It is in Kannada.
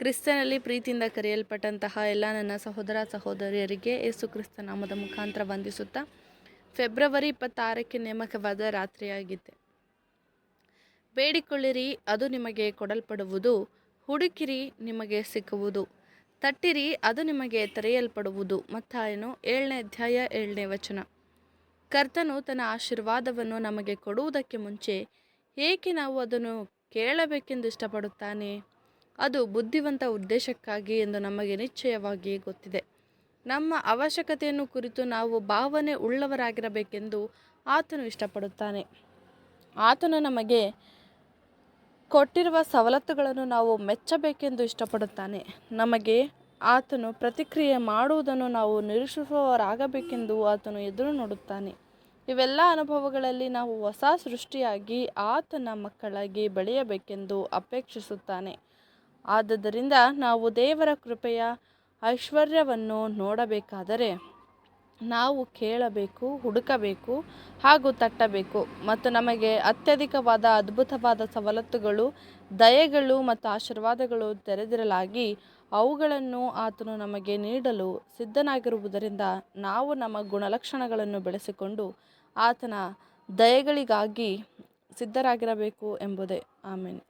ಕ್ರಿಸ್ತನಲ್ಲಿ ಪ್ರೀತಿಯಿಂದ ಕರೆಯಲ್ಪಟ್ಟಂತಹ ಎಲ್ಲ ನನ್ನ ಸಹೋದರ ಸಹೋದರಿಯರಿಗೆ ಯೇಸು ಕ್ರಿಸ್ತ ನಾಮದ ಮುಖಾಂತರ ವಂದಿಸುತ್ತಾ, ಫೆಬ್ರವರಿ 26ಕ್ಕೆ ನೇಮಕವಾದ ರಾತ್ರಿಯಾಗಿದೆ. ಬೇಡಿಕೊಳ್ಳಿರಿ, ಅದು ನಿಮಗೆ ಕೊಡಲ್ಪಡುವುದು, ಹುಡುಕಿರಿ, ನಿಮಗೆ ಸಿಕ್ಕುವುದು, ತಟ್ಟಿರಿ, ಅದು ನಿಮಗೆ ತೆರೆಯಲ್ಪಡುವುದು. ಮತ್ತಾಯನು 7ನೇ ಅಧ್ಯಾಯ 7ನೇ ವಚನ. ಕರ್ತನು ತನ್ನ ಆಶೀರ್ವಾದವನ್ನು ನಮಗೆ ಕೊಡುವುದಕ್ಕೆ ಮುಂಚೆ ಏಕೆ ನಾವು ಅದನ್ನು ಕೇಳಬೇಕೆಂದು ಇಷ್ಟಪಡುತ್ತಾನೆ? ಅದು ಬುದ್ಧಿವಂತ ಉದ್ದೇಶಕ್ಕಾಗಿ ಎಂದು ನಮಗೆ ನಿಶ್ಚಯವಾಗಿ ಗೊತ್ತಿದೆ. ನಮ್ಮ ಅವಶ್ಯಕತೆಯನ್ನು ಕುರಿತು ನಾವು ಭಾವನೆ ಉಳ್ಳವರಾಗಿರಬೇಕೆಂದು ಆತನು ಇಷ್ಟಪಡುತ್ತಾನೆ. ಆತನು ನಮಗೆ ಕೊಟ್ಟಿರುವ ಸವಲತ್ತುಗಳನ್ನು ನಾವು ಮೆಚ್ಚಬೇಕೆಂದು ಇಷ್ಟಪಡುತ್ತಾನೆ. ನಮಗೆ ಆತನು ಪ್ರತಿಕ್ರಿಯೆ ಮಾಡುವುದನ್ನು ನಾವು ನಿರೀಕ್ಷಿಸುವವರಾಗಬೇಕೆಂದು ಆತನು ಎದುರು ನೋಡುತ್ತಾನೆ. ಇವೆಲ್ಲ ಅನುಭವಗಳಲ್ಲಿ ನಾವು ಹೊಸ ಸೃಷ್ಟಿಯಾಗಿ ಆತನ ಮಕ್ಕಳಾಗಿ ಬೆಳೆಯಬೇಕೆಂದು ಅಪೇಕ್ಷಿಸುತ್ತಾನೆ. ಆದುದರಿಂದ ನಾವು ದೇವರ ಕೃಪೆಯ ಐಶ್ವರ್ಯವನ್ನು ನೋಡಬೇಕಾದರೆ ನಾವು ಕೇಳಬೇಕು, ಹುಡುಕಬೇಕು ಹಾಗೂ ತಟ್ಟಬೇಕು. ಮತ್ತು ನಮಗೆ ಅತ್ಯಧಿಕವಾದ ಅದ್ಭುತವಾದ ಸವಲತ್ತುಗಳು, ದಯೆಗಳು ಮತ್ತು ಆಶೀರ್ವಾದಗಳು ತೆರೆದಿರಲಾಗಿ ಅವುಗಳನ್ನು ಆತನು ನಮಗೆ ನೀಡಲು ಸಿದ್ಧನಾಗಿರುವುದರಿಂದ ನಾವು ನಮ್ಮ ಗುಣಲಕ್ಷಣಗಳನ್ನು ಬೆಳೆಸಿಕೊಂಡು ಆತನ ದಯೆಗಳಿಗಾಗಿ ಸಿದ್ಧರಾಗಿರಬೇಕು ಎಂಬುದೇ. ಆಮೆನ್.